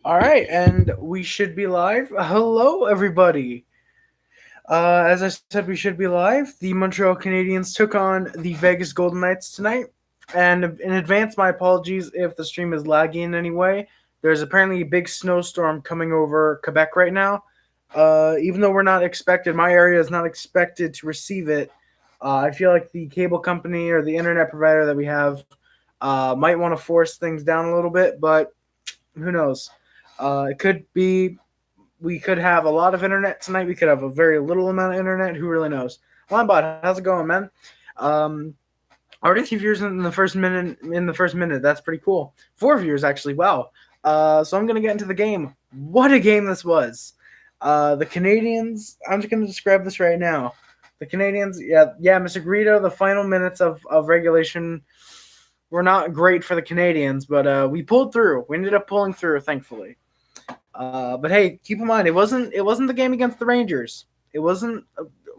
All right, and we should be live. Hello, everybody. As I said, we should be live. The Montreal Canadiens took on the Vegas Golden Knights tonight. And in advance, my apologies if the stream is laggy in any way. There's apparently a big snowstorm coming over Quebec right now. Even though we're not expected, my area is not expected to receive it. I feel like the cable company or the internet provider that we have might want to force things down a little bit, but who knows? It could be we could have a lot of internet tonight. We could have a very little amount of internet. Who really knows? Linebot, how's it going, man? Um, already 2 viewers in the first minute. In the first minute, that's pretty cool. 4 viewers actually. Wow. So I'm gonna get into the game. What a game this was. The Canadiens. I'm just gonna describe this right now. The Canadiens. Yeah, Mr. Greedo. The final minutes of regulation were not great for the Canadiens, but we pulled through. We ended up pulling through, thankfully. But hey, keep in mind it wasn't the game against the Rangers. It wasn't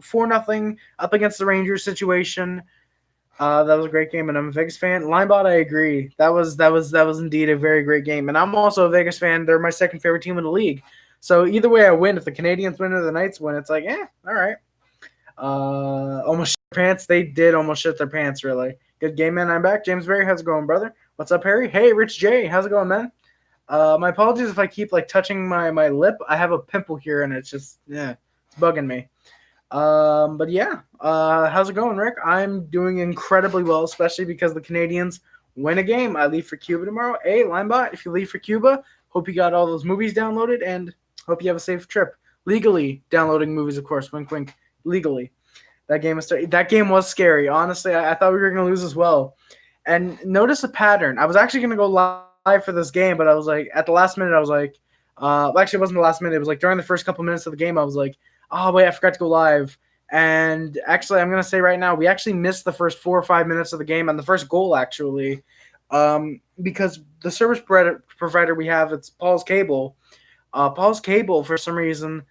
4-0 up against the Rangers situation. That was a great game, and I'm a Vegas fan. Linebot, I agree. That was indeed a very great game, and I'm also a Vegas fan. They're my second favorite team in the league. So either way, I win. If the Canadiens win or the Knights win, it's like, all right. Almost shit their pants. They did almost shit their pants. Really good game, man. I'm back. James Berry, how's it going, brother? What's up, Harry? Hey, Rich J, how's it going, man? My apologies if I keep like touching my lip. I have a pimple here, and it's just it's bugging me. But yeah, how's it going, Rick? I'm doing incredibly well, especially because the Canadiens win a game. I leave for Cuba tomorrow. Hey, Linebot, if you leave for Cuba, hope you got all those movies downloaded, and hope you have a safe trip. Legally downloading movies, of course. Wink, wink. Legally. That game was scary. Honestly, I thought we were gonna lose as well. And notice a pattern. I was actually gonna go live for this game, but I was like, at the last minute, I was like, actually, it wasn't the last minute. It was like during the first couple minutes of the game, I was like, oh wait, I forgot to go live. And actually, I'm gonna say right now, we actually missed the first 4 or 5 minutes of the game and the first goal actually, because the service provider we have, it's Paul's Cable. Paul's Cable for some reason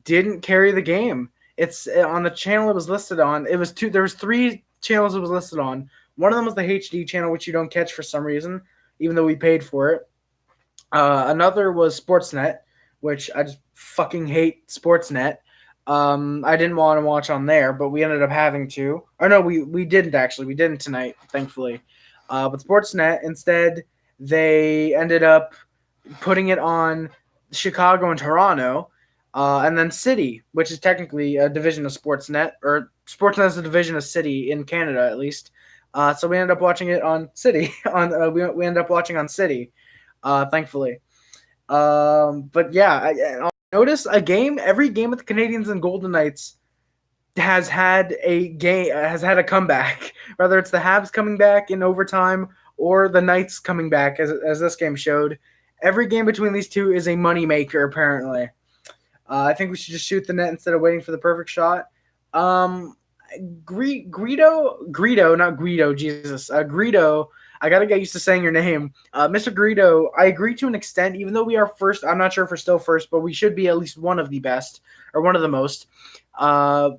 didn't carry the game. It's on the channel it was listed on. It was two. There was three channels it was listed on. One of them was the HD channel, which you don't catch for some reason, even though we paid for it. Another was Sportsnet, which I just fucking hate Sportsnet. I didn't want to watch on there, but we ended up having to. Or no, we didn't actually. We didn't tonight, thankfully. But Sportsnet instead, they ended up putting it on Chicago and Toronto, and then City, which is technically a division of Sportsnet, or Sportsnet is a division of City in Canada at least. So we ended up watching it on City. We ended up watching on City, thankfully. But yeah, I'll notice a game. Every game with the Canadiens and Golden Knights has had a comeback. Whether it's the Habs coming back in overtime or the Knights coming back, as this game showed. Every game between these two is a moneymaker, apparently. I think we should just shoot the net instead of waiting for the perfect shot. Greedo, not Guido, Jesus. Greedo, I gotta get used to saying your name. Mr. Greedo, I agree to an extent, even though we are first. I'm not sure if we're still first, but we should be at least one of the best, or one of the most.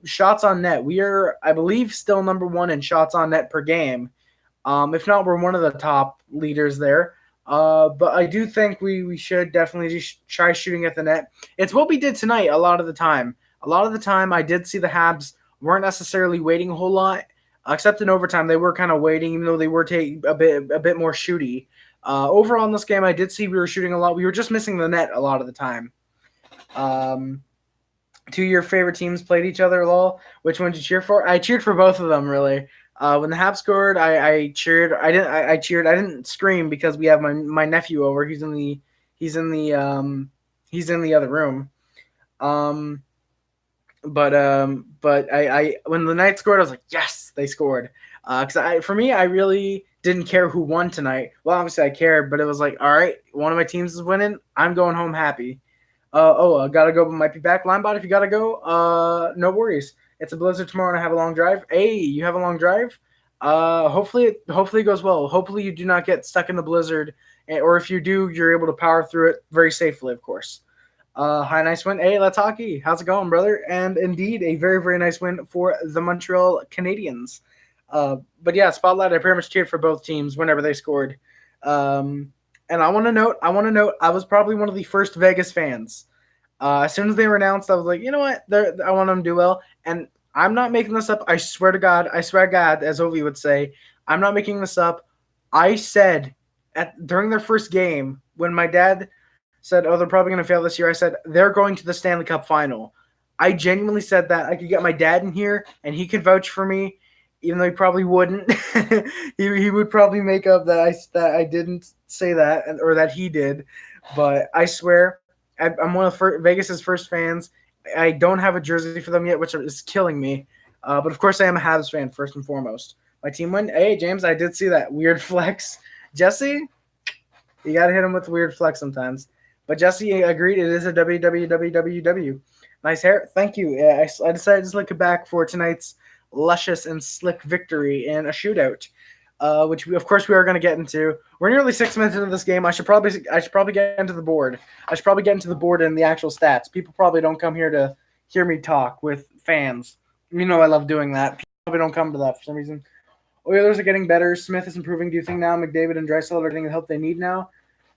Shots on net. We are, I believe, still number one in shots on net per game. If not, we're one of the top leaders there. But I do think we should definitely just try shooting at the net. It's what we did tonight a lot of the time. A lot of the time, I did see the Habs weren't necessarily waiting a whole lot, except in overtime. They were kind of waiting, even though they were taking a bit more shooty. Overall in this game, I did see we were shooting a lot. We were just missing the net a lot of the time. Two of your favorite teams played each other, lol. Which one did you cheer for? I cheered for both of them, really. When the Habs scored, I cheered. I cheered. I didn't scream because we have my nephew over. He's in the other room. But I when the Knights scored, I was like, yes, they scored. Because for me, I really didn't care who won tonight. Well, obviously I cared, but it was like, all right, one of my teams is winning. I'm going home happy. I gotta go, but might be back. Linebot, if you gotta go, no worries. It's a blizzard tomorrow, and I have a long drive. Hey, you have a long drive? Hopefully it goes well. Hopefully you do not get stuck in the blizzard, or if you do, you're able to power through it very safely, of course. Hi, nice win. Hey, let's hockey. How's it going, brother? And indeed, a very, very nice win for the Montreal Canadiens. But yeah, Spotlight, I pretty much cheered for both teams whenever they scored. And I want to note, I was probably one of the first Vegas fans. As soon as they were announced, I was like, you know what? I want them to do well. And I'm not making this up. I swear to God, as Ovi would say, I'm not making this up. I said during their first game when my dad said, "Oh, they're probably going to fail this year," I said they're going to the Stanley Cup final. I genuinely said that. I could get my dad in here, and he could vouch for me, even though he probably wouldn't. he would probably make up that I didn't say that or that he did, but I swear I'm one of Vegas's first fans. I don't have a jersey for them yet, which is killing me. But of course, I am a Habs fan first and foremost. My team won. Hey, James, I did see that weird flex. Jesse, you gotta hit him with the weird flex sometimes. But Jesse agreed. It is a WWWWW. Nice hair. Thank you. Yeah, I decided to slick it back for tonight's luscious and slick victory in a shootout, which of course we are going to get into. We're nearly 6 minutes into this game. I should probably get into the board. I should probably get into the board and the actual stats. People probably don't come here to hear me talk with fans. You know I love doing that. People probably don't come to that for some reason. Oilers are getting better. Smith is improving. Do you think now McDavid and Draisaitl are getting the help they need now?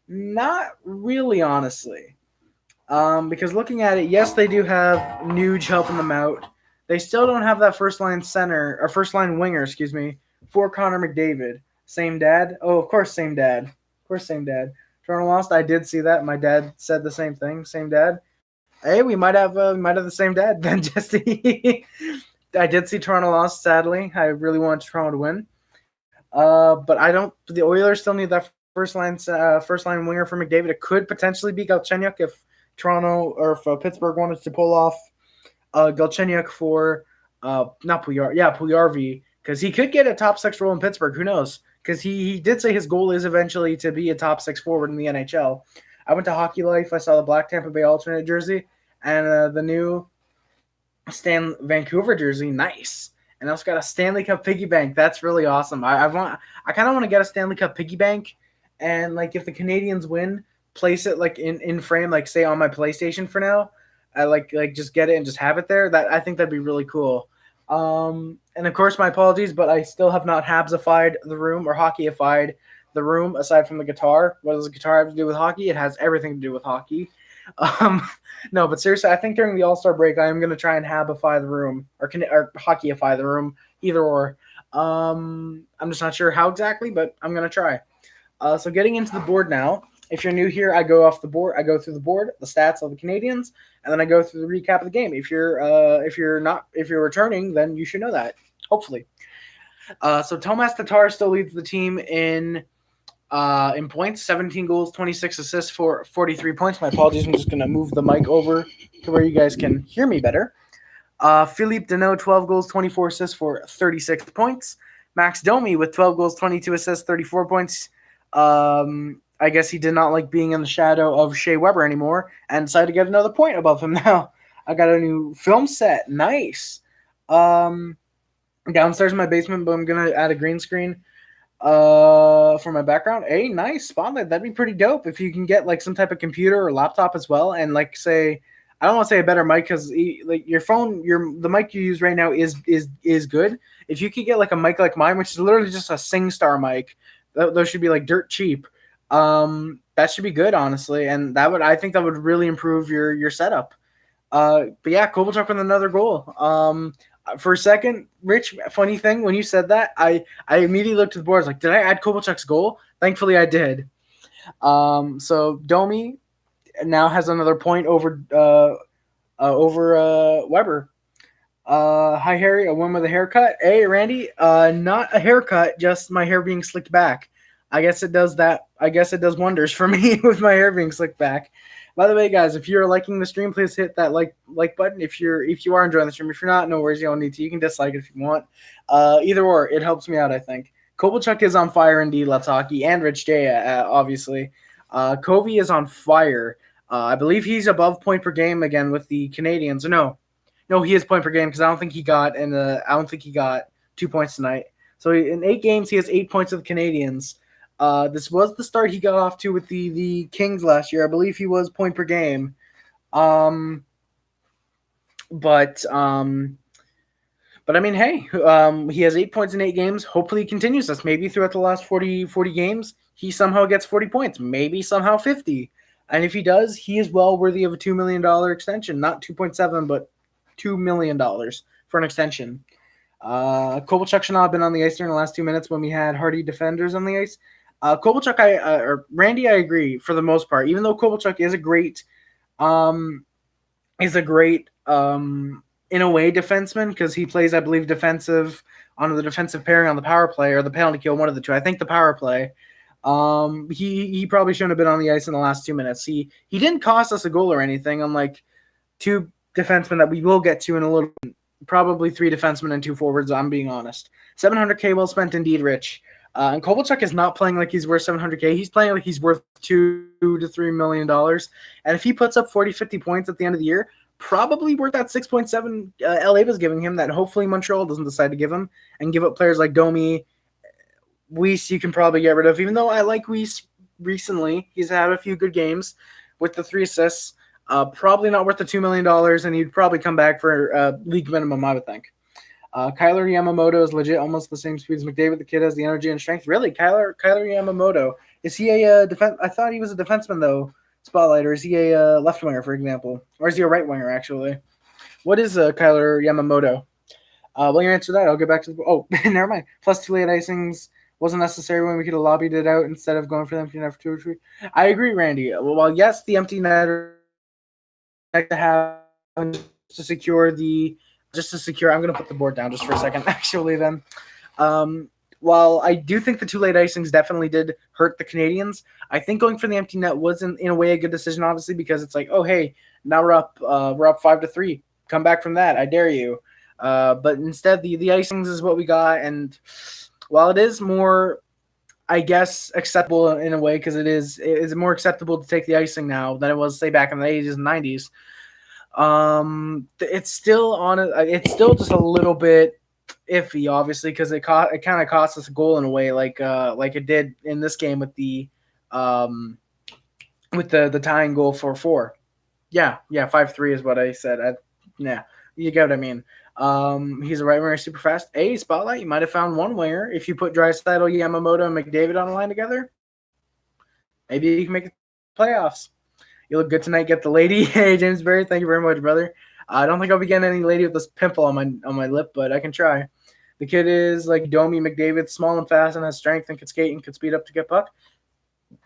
Not really, honestly. Because looking at it, yes, they do have Nuge helping them out. They still don't have that first line center or first line winger, excuse me, for Connor McDavid. Same dad? Oh, of course, same dad. Of course, same dad. Toronto lost. I did see that. My dad said the same thing. Same dad. Hey, we might have the same dad then, Jesse. I did see Toronto lost. Sadly, I really wanted Toronto to win. But I don't. The Oilers still need that first line winger for McDavid. It could potentially be Galchenyuk if Toronto or if Pittsburgh wanted to pull off Galchenyuk for not Puljujarvi. Yeah, Puljujarvi, because he could get a top 6 role in Pittsburgh. Who knows? Because he did say his goal is eventually to be a top 6 forward in the NHL. I went to Hockey Life. I saw the Black Tampa Bay alternate jersey and the new Vancouver jersey. Nice. And I also got a Stanley Cup piggy bank. That's really awesome. I kind of want to get a Stanley Cup piggy bank, and like if the Canadiens win, place it like in frame, like say on my PlayStation for now. I like just get it and just have it there. That I think that'd be really cool. And of course, my apologies, but I still have not Habsified the room or hockeyified the room aside from the guitar. What does the guitar have to do with hockey? It has everything to do with hockey. No, but seriously, I think during the All-Star break, I am going to try and Habify the room or hockeyify the room, either or. I'm just not sure how exactly, but I'm going to try. So getting into the board now. If you're new here, I go off the board. I go through the board, the stats of the Canadiens, and then I go through the recap of the game. If you're returning, then you should know that. Hopefully. So Tomas Tatar still leads the team in points, 17 goals, 26 assists for 43 points. My apologies. I'm just going to move the mic over to where you guys can hear me better. Philippe Deneau, 12 goals, 24 assists for 36 points. Max Domi with 12 goals, 22 assists, 34 points. I guess he did not like being in the shadow of Shea Weber anymore and decided to get another point above him now. I got a new film set. Nice. Downstairs in my basement, but I'm going to add a green screen for my background. Hey, nice spotlight. That'd be pretty dope if you can get like some type of computer or laptop as well, and like say, I don't want to say a better mic because like your phone, the mic you use right now is good. If you could get like a mic like mine, which is literally just a SingStar mic, those should be like dirt cheap. That should be good, honestly, and I think that would really improve your setup. But yeah, Kovalchuk with another goal. For a second, Rich, funny thing, when you said that, I immediately looked at the board. I was like, did I add Kovalchuk's goal? Thankfully, I did. So Domi now has another point over Weber. Hi, Harry. A win with a haircut. Hey, Randy. Not a haircut, just my hair being slicked back. I guess it does that. I guess it does wonders for me with my hair being slicked back. By the way, guys, if you're liking the stream, please hit that like button. If you are enjoying the stream, if you're not, no worries, you don't need to. You can dislike it if you want. Either or, it helps me out, I think. Kovalchuk is on fire indeed. Let's Hockey and Rich J, obviously. Kovy is on fire. I believe he's above point per game again with the Canadiens. No, he is point per game because I don't think he got 2 points tonight. So in 8 games, he has 8 points with the Canadiens. This was the start he got off to with the Kings last year. I believe he was point per game. But But I mean, hey, he has 8 points in 8 games. Hopefully, he continues this. Maybe throughout the last 40 games, he somehow gets 40 points. Maybe somehow 50. And if he does, he is well worthy of a $2 million extension. Not 2.7, but $2 million for an extension. Kovalchuk should not have been on the ice during the last 2 minutes when we had hardy defenders on the ice. Kovalchuk, or Randy, I agree for the most part. Even though Kovalchuk is a great, in a way, defenseman, because he plays, I believe, defensive on the defensive pairing on the power play or the penalty kill, one of the two. I think the power play. He probably shouldn't have been on the ice in the last 2 minutes. He didn't cost us a goal or anything, unlike two defensemen that we will get to in a little bit. Probably 3 defensemen and 2 forwards, I'm being honest. 700K well spent indeed, Rich. And Kovalchuk is not playing like he's worth 700K. He's playing like he's worth $2 to $3 million. And if he puts up 40, 50 points at the end of the year, probably worth that 6.7 LA was giving him that hopefully Montreal doesn't decide to give him and give up players like Domi. Weiss you can probably get rid of, even though I like Weiss recently. He's had a few good games with the 3 assists. Probably not worth the $2 million, and he'd probably come back for league minimum, I would think. Kyler Yamamoto is legit almost the same speed as McDavid. The kid has the energy and strength. Really, Kyler Yamamoto. Is he a defense? I thought he was a defenseman, though, Spotlight, or is he a left winger, for example? Or is he a right winger, actually? What is Kyler Yamamoto? While you answer that, I'll get back to the... Oh, never mind. Plus 2 late icings wasn't necessary when we could have lobbied it out instead of going for the empty net for 2 or 3. I agree, Randy. Well, yes, the empty net to have to secure I'm going to put the board down just for a second, actually, then. While I do think the 2 late icings definitely did hurt the Canadiens, I think going for the empty net wasn't, in a way, a good decision, obviously, because it's like, oh, hey, now we're up 5-3. Come back from that. I dare you. But instead, the icings is what we got, and while it is more, I guess, acceptable in a way, because it is more acceptable to take the icing now than it was, say, back in the 80s and 90s. It's still just a little bit iffy, obviously, because it kind of cost us a goal in a way, like it did in this game with the tying goal for 4. Yeah, 5-3 is what I said. You get what I mean. He's a right winger, super fast. Spotlight, you might have found one winger. If you put Draisaitl, Yamamoto, and McDavid on the line together, maybe you can make it playoffs. You look good tonight. Get the lady. Hey, James Berry, thank you very much, brother. I don't think I'll be getting any lady with this pimple on my lip, but I can try. The kid is like Domi McDavid, small and fast and has strength and can skate and can speed up to get puck.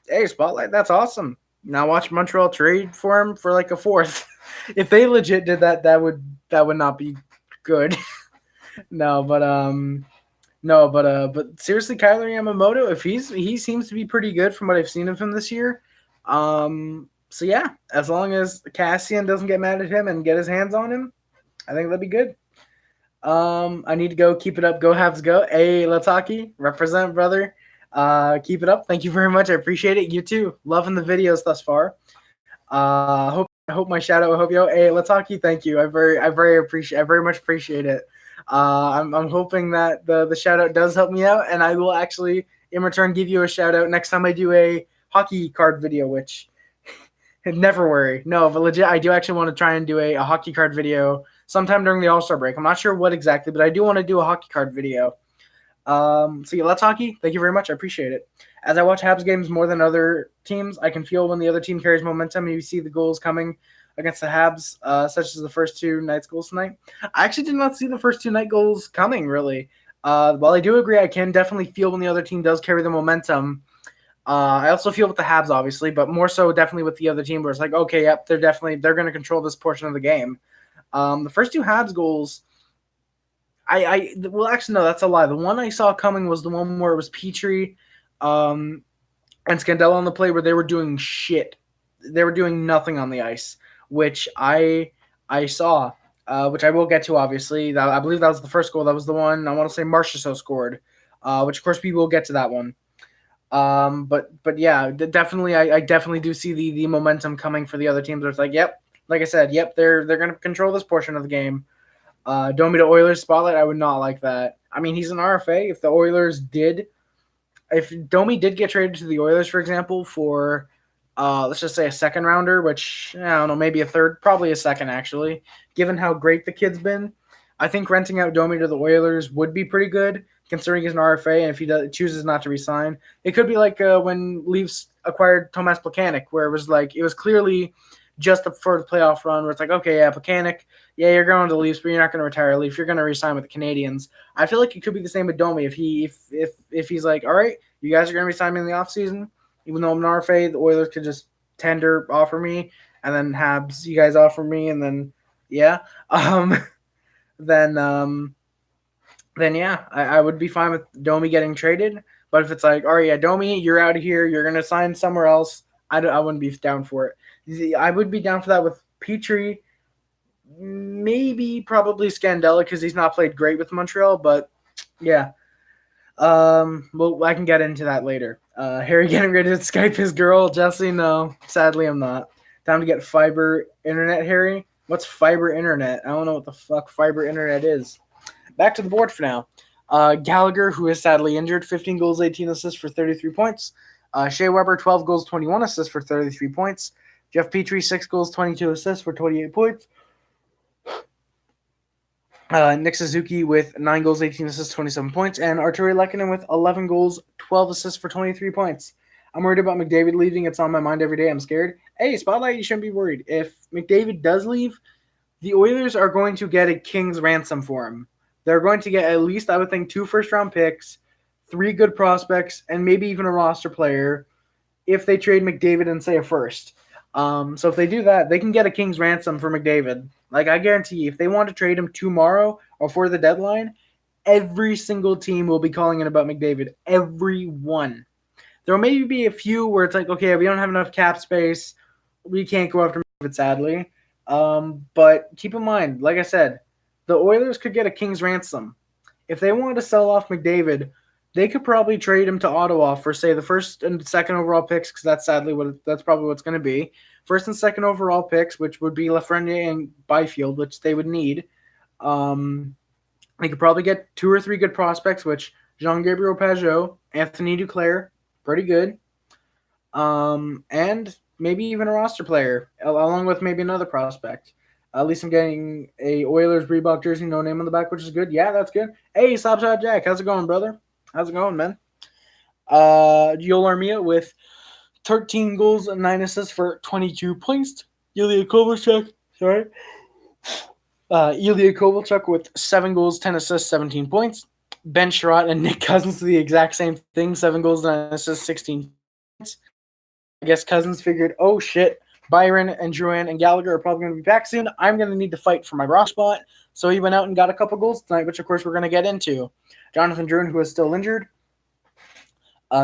Hey, Spotlight, that's awesome. Now watch Montreal trade for him for like a 4th. If they legit did that, that would not be good. But seriously, Kyler Yamamoto, if he seems to be pretty good from what I've seen of him this year. So yeah, as long as Cassian doesn't get mad at him and get his hands on him, I think that'd be good. I need to go. Keep it up. Go Habs, go. Hey, let's hockey. Represent, brother. Keep it up. Thank you very much. I appreciate it. You too. Loving the videos thus far. I hope my shout out will help you out. Hey, let's hockey. Thank you. I very much appreciate it. I'm hoping that the shout out does help me out, and I will actually in return give you a shout out next time I do a hockey card video, which never worry. No, but legit, I do actually want to try and do a hockey card video sometime during the All-Star break. I'm not sure what exactly, but I do want to do a hockey card video. So yeah, let's hockey. Thank you very much. I appreciate it. As I watch Habs games more than other teams, I can feel when the other team carries momentum and you see the goals coming against the Habs, such as the first 2 nights goals tonight. I actually did not see the first 2 night goals coming, really. While I do agree, I can definitely feel when the other team does carry the momentum. I also feel with the Habs, obviously, but more so definitely with the other team where it's like, okay, yep, they're going to control this portion of the game. The first 2 Habs goals, well, actually, no, that's a lie. The one I saw coming was the one where it was Petrie and Scandella on the play where they were doing shit. They were doing nothing on the ice, which I saw, which I will get to, obviously. I believe that was the first goal. That was the one, I want to say Marchessault scored, which, of course, we will get to that one. But yeah, definitely, I definitely do see the momentum coming for the other teams. Where it's like, yep, like I said, yep, they're going to control this portion of the game. Domi to Oilers spotlight, I would not like that. I mean, he's an RFA. If Domi did get traded to the Oilers, for example, for let's just say a second rounder, which I don't know, maybe a third, probably a second actually, given how great the kid's been. I think renting out Domi to the Oilers would be pretty good, considering he's an RFA, and if he chooses not to resign, it could be like when Leafs acquired Tomas Plekanec, where it was clearly just for the playoff run, where it's like, okay, yeah, Plekanec, yeah, you're going to the Leafs, but you're not going to retire Leafs. You're going to resign with the Canadiens. I feel like it could be the same with Domi if he's like, all right, you guys are going to resign me in the offseason, even though I'm an RFA, the Oilers could just offer me, and then Habs, you guys offer me, and then yeah. Then yeah, I would be fine with Domi getting traded. But if it's like, all right, yeah, Domi, you're out of here, you're gonna sign somewhere else, I wouldn't be down for it. I would be down for that with Petrie, maybe probably Scandella because he's not played great with Montreal, but yeah. Well, I can get into that later. Harry getting ready to Skype his girl, Jesse. No, sadly, I'm not. Time to get fiber internet, Harry. What's fiber internet? I don't know what the fuck fiber internet is. Back to the board for now. Gallagher, who is sadly injured, 15 goals, 18 assists for 33 points. Shea Weber, 12 goals, 21 assists for 33 points. Jeff Petrie, 6 goals, 22 assists for 28 points. Nick Suzuki with 9 goals, 18 assists, 27 points. And Arturi Lehkonen with 11 goals, 12 assists for 23 points. I'm worried about McDavid leaving. It's on my mind every day. I'm scared. Hey, Spotlight, you shouldn't be worried. If McDavid does leave, the Oilers are going to get a king's ransom for him. They're going to get at least, I would think, 2 first-round picks, 3 good prospects, and maybe even a roster player if they trade McDavid and, say, a first. So if they do that, they can get a king's ransom for McDavid. Like, I guarantee you, if they want to trade him tomorrow or for the deadline, every single team will be calling in about McDavid. Everyone. There will maybe be a few where it's like, okay, we don't have enough cap space. We can't go after McDavid, sadly. But keep in mind, like I said, the Oilers could get a king's ransom. If they wanted to sell off McDavid, they could probably trade him to Ottawa for, say, the first and second overall picks, because that's probably what's going to be. First and second overall picks, which would be Lafreniere and Byfield, which they would need. They could probably get 2 or 3 good prospects, which Jean-Gabriel Pageau, Anthony Duclair, pretty good. And maybe even a roster player, along with maybe another prospect. At least I'm getting a Oilers Reebok jersey, no name on the back, which is good. Yeah, that's good. Hey, Slapshot Jack, how's it going, brother? How's it going, man? Joel Armia with 13 goals and 9 assists for 22 points. Ilya Kovalchuk with 7 goals, 10 assists, 17 points. Ben Sherratt and Nick Cousins do the exact same thing, 7 goals, 9 assists, 16 points. I guess Cousins figured, oh shit, Byron and Drouin and Gallagher are probably going to be back soon. I'm going to need to fight for my roster spot. So he went out and got a couple goals tonight, which of course we're going to get into. Jonathan Drouin, who is still injured,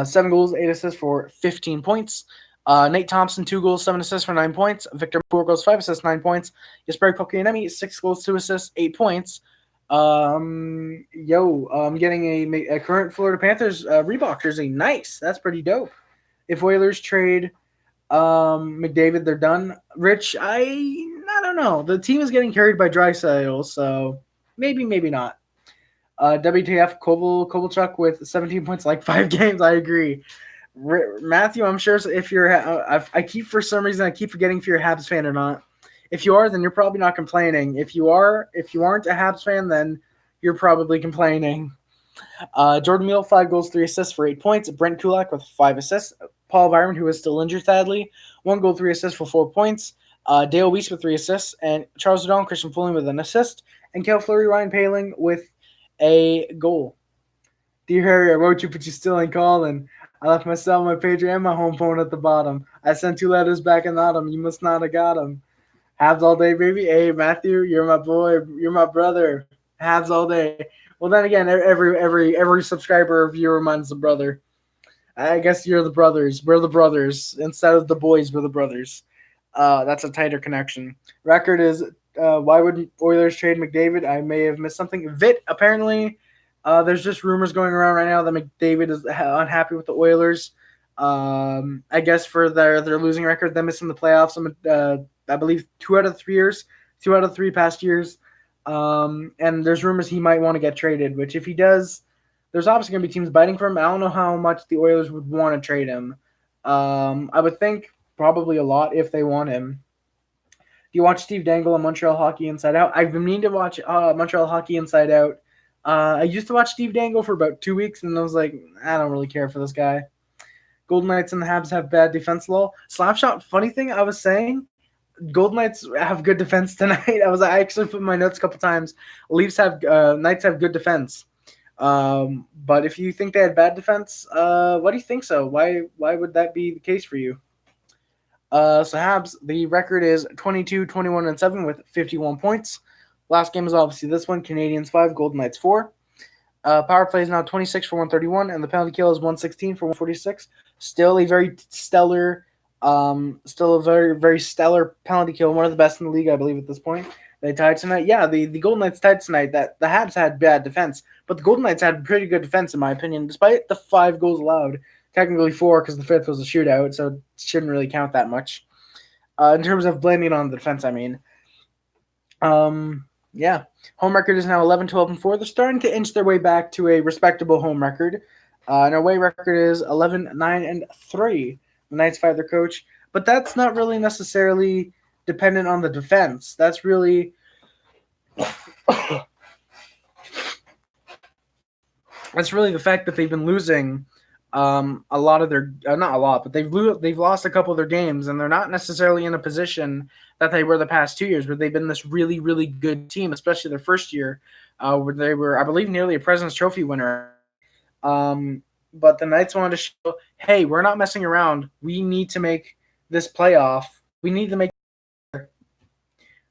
7 goals, 8 assists for 15 points. Nate Thompson, 2 goals, 7 assists for 9 points. Victor 4 goals, 5 assists, 9 points. Jesperi Kotkaniemi, 6 goals, 2 assists, 8 points. I'm getting a current Florida Panthers Reebok jersey. Nice. That's pretty dope. If Oilers trade McDavid, they're done. Rich, I don't know. The team is getting carried by Draisaitl, so maybe not. WTF, Kovalchuk with 17 points, like 5 games. I agree. Matthew, I'm sure if you're, I keep for some reason I keep forgetting if you're a Habs fan or not. If you are, then you're probably not complaining. If you aren't a Habs fan, then you're probably complaining. Jordan Meal, 5 goals, 3 assists for 8 points. Brent Kulak with 5 assists. Paul Byron, who is still injured, sadly, 1 goal, 3 assists for 4 points. Dale Weiss with 3 assists. And Charles O'Donnell, Christian Fulling with an assist. And Kel Fleury, Ryan Paling with a goal. Dear Harry, I wrote you, but you still ain't calling. I left my cell, my pager, and my home phone at the bottom. I sent 2 letters back in autumn. You must not have got them. Habs all day, baby. Hey, Matthew, you're my boy. You're my brother. Habs all day. Well, then again, every subscriber or viewer mine's a brother. I guess you're the brothers. We're the brothers. Instead of the boys, we're the brothers. That's a tighter connection. Record is, why would Oilers trade McDavid? I may have missed something. Vit, apparently, there's just rumors going around right now that McDavid is unhappy with the Oilers. I guess for their losing record, them missing the playoffs, I believe 2 out of 3 past years. And there's rumors he might want to get traded, which if he does, there's obviously going to be teams biting for him. I don't know how much the Oilers would want to trade him. I would think probably a lot if they want him. you watch Steve Dangle on Montreal Hockey Inside Out? I've been meaning to watch Montreal Hockey Inside Out. I used to watch Steve Dangle for about 2 weeks, and I was like, I don't really care for this guy. Golden Knights and the Habs have bad defense. Lol. Slapshot. Funny thing, I was saying, Golden Knights have good defense tonight. I actually put in my notes a couple times. Knights have good defense. But if you think they had bad defense, why do you think so? Why would that be the case for you? So Habs, the record is 22, 21, and 7 with 51 points. Last game is obviously this one, Canadiens 5, Golden Knights 4. Power play is now 26 for 131, and the penalty kill is 116 for 146. Still a very stellar, very stellar penalty kill, one of the best in the league, I believe, at this point. They tied tonight. Yeah, the Golden Knights tied tonight. That the Habs had bad defense, but the Golden Knights had pretty good defense, in my opinion, despite the 5 goals allowed. Technically 4 because the 5th was a shootout, so it shouldn't really count that much. In terms of blaming on the defense, I mean. Yeah. Home record is now 11, 12, and 4. They're starting to inch their way back to a respectable home record. And away record is 11, 9, and 3. The Knights fired their coach. But that's not really necessarily dependent on the defense. That's really the fact that they've been losing a lot of their not a lot, but they've lost a couple of their games, and they're not necessarily in a position that they were the past 2 years, where they've been this really, really good team, especially their first year, where they were, I believe, nearly a President's Trophy winner. But the Knights wanted to show, hey, we're not messing around. We need to make this playoff. We need to make,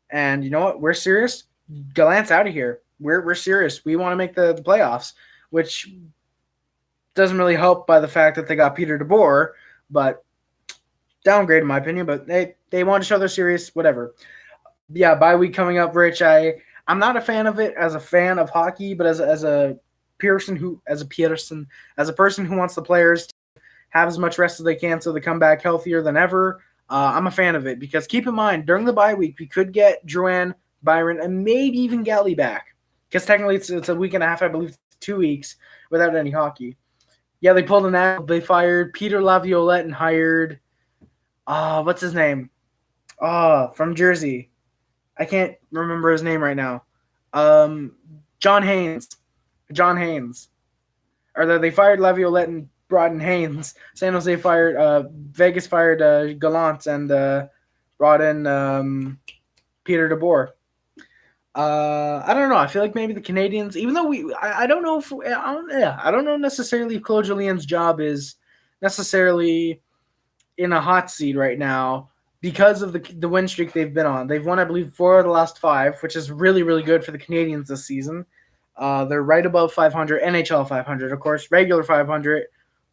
and you know what? We're serious. Gallant's out of here. We're serious. We want to make the playoffs, which doesn't really help by the fact that they got Peter DeBoer, but downgrade in my opinion. But they want to show they're serious, whatever. Yeah, bye week coming up, Rich. I'm not a fan of it as a fan of hockey, but as a person who wants the players to have as much rest as they can so they come back healthier than ever. I'm a fan of it because keep in mind during the bye week we could get Drouin, Byron, and maybe even Galley back because technically it's a week and a half, I believe, 2 weeks without any hockey. Yeah, they pulled an act. They fired Peter Laviolette and hired, what's his name? From Jersey. I can't remember his name right now. John Haynes. Or they fired Laviolette and brought in Haynes. San Jose fired, Vegas fired Gallant and brought in Peter DeBoer. I don't know. I feel like maybe the Canadiens, even though I don't know if I don't know necessarily if Claude Julien's job is necessarily in a hot seat right now because of the win streak they've been on. They've won, I believe, 4 of the last 5, which is really, really good for the Canadiens this season. They're right above 500, NHL 500, of course, regular 500.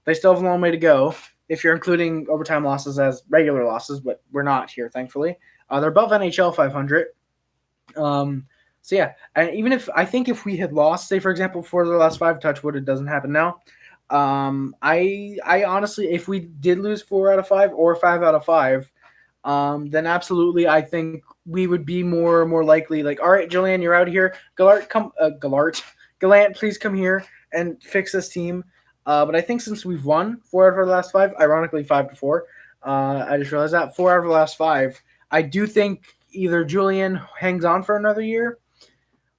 They still have a long way to go if you're including overtime losses as regular losses, but we're not here, thankfully. They're above NHL 500. So yeah, and even if we had lost, say for example, 4 of the last 5, touch wood, it doesn't happen now. I honestly, if we did lose 4 out of 5 or 5 out of 5, then absolutely, I think we would be more likely like, all right, Julian, you're out here. Gallant, please come here and fix this team. But I think since we've won 4 out of our last 5, ironically 5-4, I just realized that 4 out of the last 5, I do think either Julian hangs on for another year,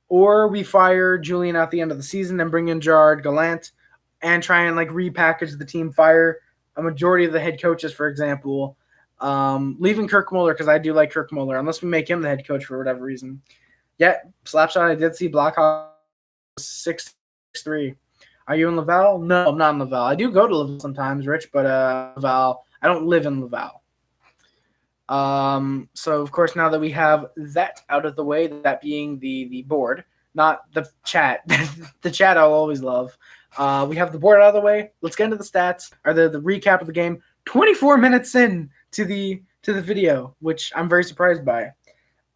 or we fire Julian at the end of the season and bring in Gerard Gallant and try and like repackage the team, fire a majority of the head coaches, for example, leaving Kirk Muller because I do like Kirk Muller, unless we make him the head coach for whatever reason. Yeah, Slapshot, I did see Blackhawks 6-3. Are you in Laval? No, I'm not in Laval. I do go to Laval sometimes, Rich, but Laval, I don't live in Laval. So of course, now that we have that out of the way, that being the board, not the chat, the chat I'll always love. We have the board out of the way. Let's get into the stats or the recap of the game. 24 minutes in to the video, which I'm very surprised by.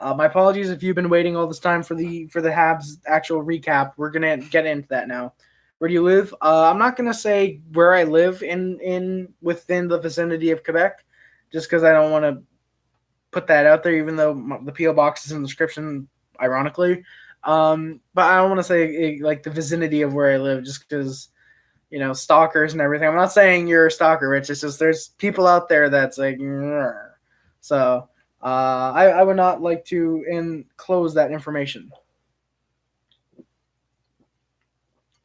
My apologies if you've been waiting all this time for the Habs actual recap. We're gonna get into that now. Where do you live? I'm not gonna say where I live in within the vicinity of Quebec, just because I don't want to put that out there, even though the P.O. box is in the description, ironically. But I don't want to say like the vicinity of where I live, just because, you know, stalkers and everything. I'm not saying you're a stalker, Rich. It's just there's people out there that's like, so I would not like to enclose that information.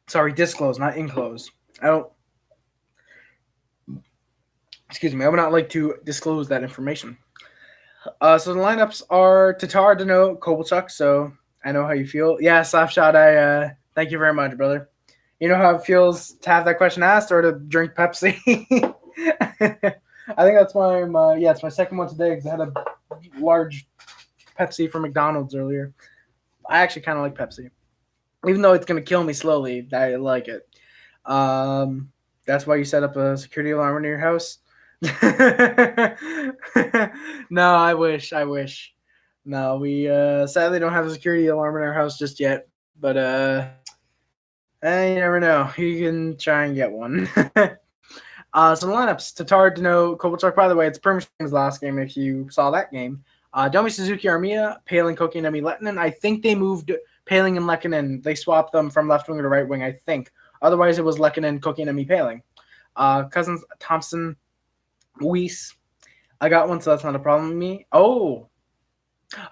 Sorry, disclose, not enclose. I don't. Excuse me. I would not like to disclose that information. So the lineups are Tatar, Dano, Kovalchuk. So I know how you feel. Yeah, Slapshot. I thank you very much, brother. You know how it feels to have that question asked or to drink Pepsi. I think that's my it's my second one today because I had a large Pepsi from McDonald's earlier. I actually kind of like Pepsi, even though it's gonna kill me slowly. I like it. That's why you set up a security alarm in your house. No, I wish. I wish. No, we sadly don't have a security alarm in our house just yet. But you never know. You can try and get one. So the lineups: Tatar, Dano, Kovalchuk. By the way, it's pretty much his last game. If you saw that game, Domi, Suzuki, Armia, Paling, Kokinemi, Lettinen. I think they moved Paling and Lekkinen. They swapped them from left wing to right wing. I think. Otherwise, it was Lekkinen, Kokinemi, Paling. Cousins, Thompson, Weiss. I got one, so that's not a problem with me. Oh,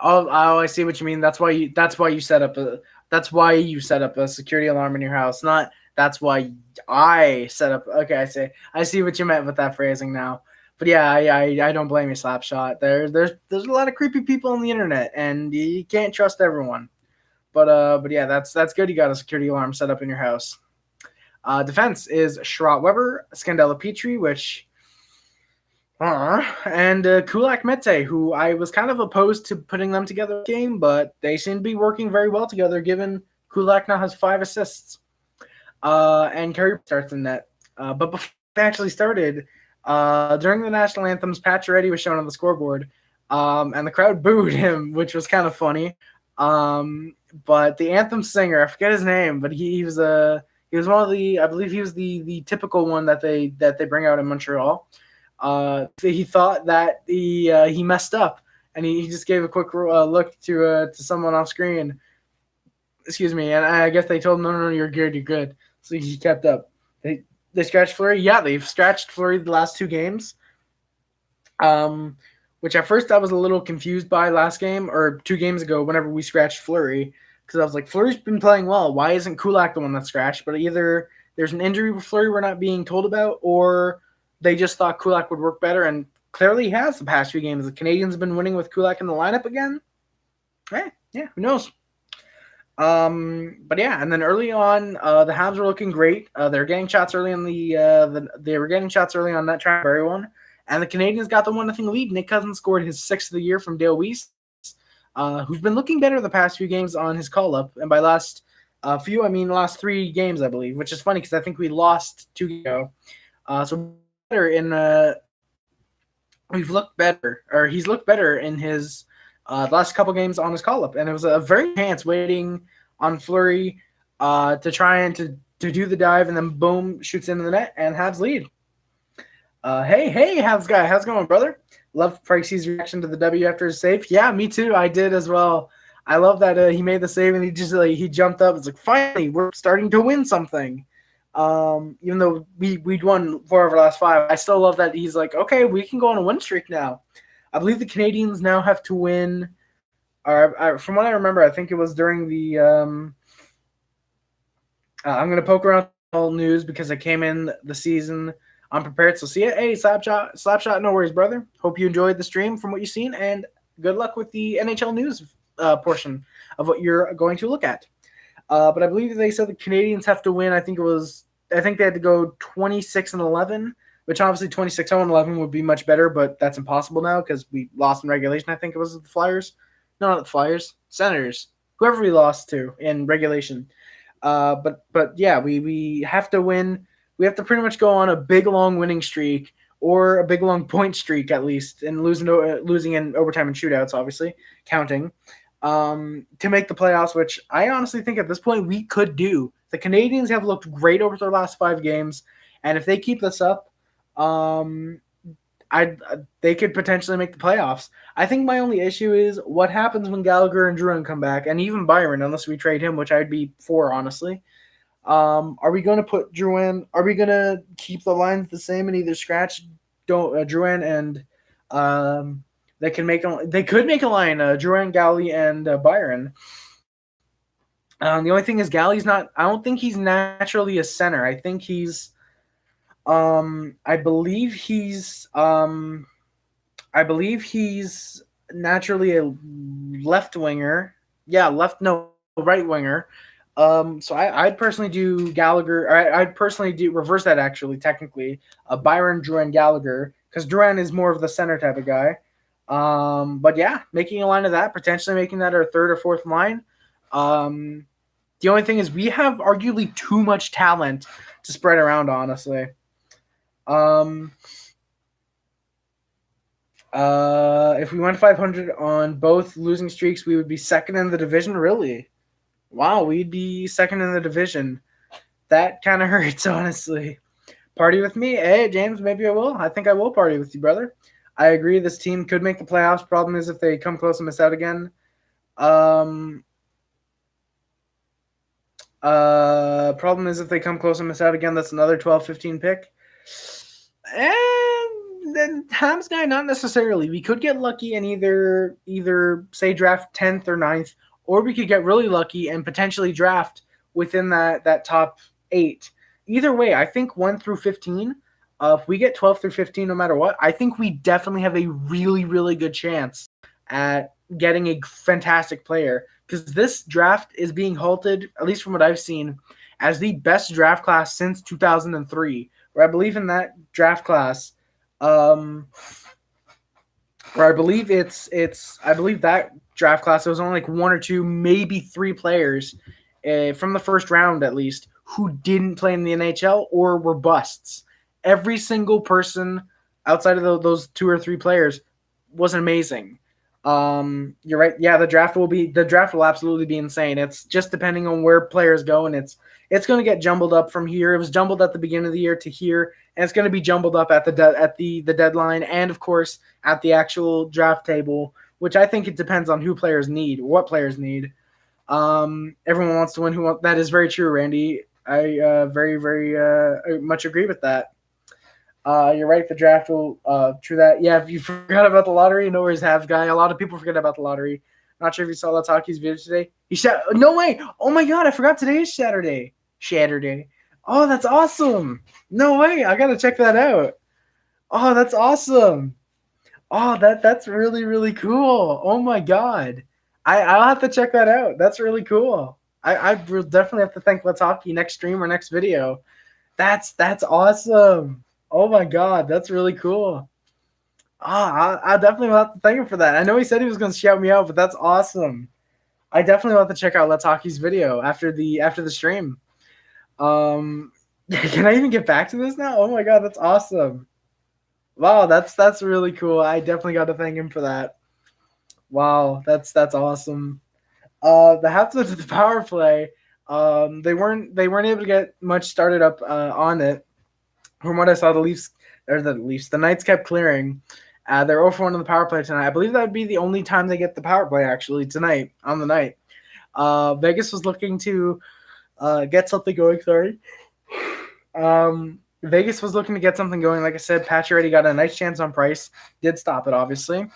I see what you mean. That's why you set up a security alarm in your house. Not that's why I set up. Okay, I see what you meant with that phrasing now. But yeah, I don't blame you, Slapshot. There's a lot of creepy people on the internet, and you can't trust everyone. But yeah, that's good. You got a security alarm set up in your house. Defense is Sherratt Weber, Scandella Petrie, which and Kulak Mete, who I was kind of opposed to putting them together game, but they seem to be working very well together, given Kulak now has 5 assists. And Curry starts in net. But before they actually started, during the national anthems, Pacioretty was shown on the scoreboard, and the crowd booed him, which was kind of funny. But the anthem singer, I forget his name, but he was one of the, I believe he was the typical one that they bring out in Montreal. He thought that he messed up, and he just gave a quick look to someone off screen. Excuse me, and I guess they told him, no, you're good, you're good. So he kept up. They scratched Fleury. Yeah, they've scratched Fleury the last 2 games. Which at first I was a little confused by last game or 2 games ago whenever we scratched Fleury, because I was like, Fleury's been playing well. Why isn't Kulak the one that scratched? But either there's an injury with Fleury we're not being told about, or they just thought Kulak would work better, and clearly he has the past 2 games. The Canadiens have been winning with Kulak in the lineup again. Yeah, who knows? But yeah, and then early on, the Habs were looking great. They were getting shots early on they were getting shots early on that Traberry one, and the Canadiens got the 1-0 lead. Nick Cousins scored his 6th of the year from Dale Weiss, who's been looking better the past few games on his call up. And by last few, I mean last 3 games, I believe, which is funny because I think we lost 2 ago. So better in he's looked better in his last couple games on his call-up. And it was a very chance waiting on Fleury to try and to do the dive, and then boom, shoots into the net, and Habs lead. Hey, Habs guy. How's it going, brother? Loved Pricey's reaction to the W after his save. Yeah, me too. I did as well. I love that he made the save, and he just he jumped up. It's like, finally, we're starting to win something. Even though we'd won 4 of our last 5, I still love that he's like, okay, we can go on a win streak now. I believe the Canadiens now have to win. Or from what I remember, I think it was during the. I'm going to poke around all news because I came in the season unprepared. So see ya. Hey, Slapshot, no worries, brother. Hope you enjoyed the stream from what you've seen, and good luck with the NHL news portion of what you're going to look at. But I believe they said the Canadiens have to win. I think they had to go 26-11, which obviously 26-11 would be much better, but that's impossible now because we lost in regulation. I think it was the Flyers. No, not the Flyers. Senators. Whoever we lost to in regulation. But yeah, we have to win. We have to pretty much go on a big long winning streak or a big long point streak at least, and losing in overtime and shootouts, obviously counting, to make the playoffs, which I honestly think at this point we could do. The Canadiens have looked great over their last 5 games, and if they keep this up, they could potentially make the playoffs. I think my only issue is what happens when Gallagher and Drouin come back, and even Byron, unless we trade him, which I'd be for, honestly. Are we going to put Drouin? Are we going to keep the lines the same and either scratch Drouin and They could make a line. Duran, Galley, and Byron. The only thing is Galley's not. I don't think he's naturally a center. I think he's. I believe he's. I believe he's naturally a left winger. Yeah, right winger. So I'd personally do Gallagher. I'd personally do reverse that actually. Technically, Byron, Duran, Gallagher, because Duran is more of the center type of guy. But yeah, making a line of that, potentially making that our third or fourth line. The only thing is we have arguably too much talent to spread around, honestly. If we went 500 on both losing streaks, we would be second in the division. Really? Wow, we'd be second in the division. That kind of hurts, honestly. Party with me? Hey, James, maybe I will. I think I will party with you, brother. I agree. This team could make the playoffs. Problem is if they come close and miss out again. Problem is if they come close and miss out again, that's another 12-15 pick. And then Habs guy, not necessarily. We could get lucky and either say draft 10th or 9th, or we could get really lucky and potentially draft within that top 8. Either way, I think 1 through 15, if we get 12 through 15 no matter what, I think we definitely have a really, really good chance at getting a fantastic player, because this draft is being halted, at least from what I've seen, as the best draft class since 2003, where I believe in that draft class, where I believe I believe that draft class, there was only like 1 or 2, maybe 3 players from the first round at least who didn't play in the NHL or were busts. Every single person outside of those 2 or 3 players was amazing. You're right. Yeah, the draft will absolutely be insane. It's just depending on where players go, and it's going to get jumbled up from here. It was jumbled at the beginning of the year to here, and it's going to be jumbled up at the deadline, and of course at the actual draft table, which I think it depends on what players need. Everyone wants to win. That is very true, Randy. I very much agree with that. You're right. The draft will true that. Yeah, if you forgot about the lottery, no worries, Habs guy. A lot of people forget about the lottery. Not sure if you saw Let's Hockey's video today. No way. Oh my god, I forgot today is Saturday. Oh, that's awesome. No way. I gotta check that out. Oh, that's awesome. Oh, that's really, really cool. Oh my god. I'll have to check that out. That's really cool. I will definitely have to thank Let's Hockey next stream or next video. That's awesome. Oh my god, that's really cool. I definitely will have to thank him for that. I know he said he was going to shout me out, but that's awesome. I definitely will have to check out Let's Hockey's video after the stream. Can I even get back to this now? Oh my god, that's awesome. Wow, that's really cool. I definitely got to thank him for that. Wow, that's awesome. The Habs went to the power play. They weren't able to get much started up on it. From what I saw, the Knights kept clearing. They're 0-for-1 on the power play tonight. I believe that would be the only time they get the power play actually tonight on the night. Vegas was looking to get something going. Sorry. Vegas was looking to get something going. Like I said, Pacioretty got a nice chance on Price. Did stop it, obviously.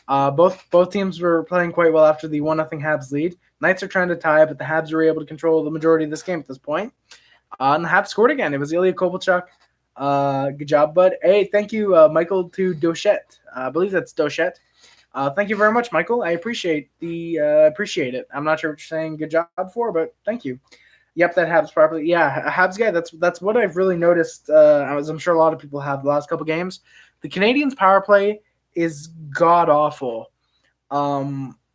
Both teams were playing quite well after the 1-0 Habs lead. Knights are trying to tie, but the Habs were able to control the majority of this game at this point. And the Habs scored again. It was Ilya Kovalchuk. Good job, bud. Hey, thank you, Michael to Dochette. I believe that's Dochette. Thank you very much, Michael. I appreciate it. I'm not sure what you're saying good job for, but thank you. Yep, that Habs properly. Yeah, Habs guy. That's what I've really noticed. As I'm sure a lot of people have the last couple games. The Canadiens' power play is god awful.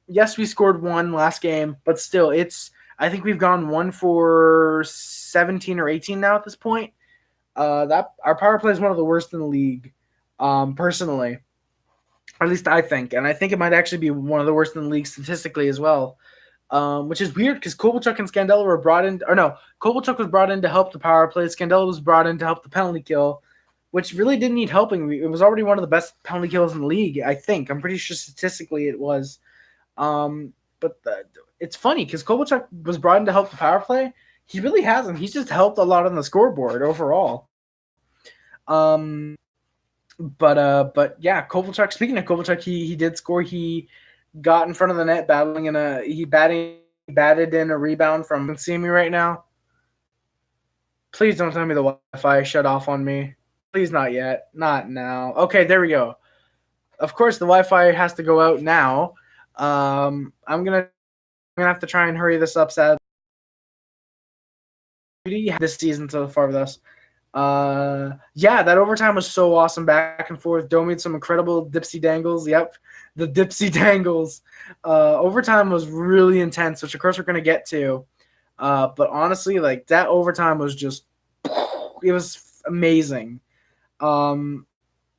Yes, we scored 1 last game, but still, I think we've gone 1 for 17 or 18 now at this point. That our power play is one of the worst in the league, personally. Or at least I think, and I think it might actually be one of the worst in the league statistically as well. Which is weird because Kovalchuk and Scandella were brought in, or no, Kovalchuk was brought in to help the power play. Scandella was brought in to help the penalty kill, which really didn't need helping. It was already one of the best penalty kills in the league, I think. I'm pretty sure statistically it was. But it's funny because Kovalchuk was brought in to help the power play. He really hasn't. He's just helped a lot on the scoreboard overall. But yeah, Kovalchuk. Speaking of Kovalchuk, he did score. He got in front of the net, battling in a he batted in a rebound from. You can see me right now. Please don't tell me the Wi-Fi shut off on me. Please not yet. Not now. Okay, there we go. Of course, the Wi-Fi has to go out now. I'm gonna have to try and hurry this up. Sad. This season so far with us. Yeah, that overtime was so awesome, back and forth. Doe made some incredible dipsy dangles. Yep, the dipsy dangles. Overtime was really intense, which of course we're gonna get to. But honestly, like that overtime was just, it was amazing. Um,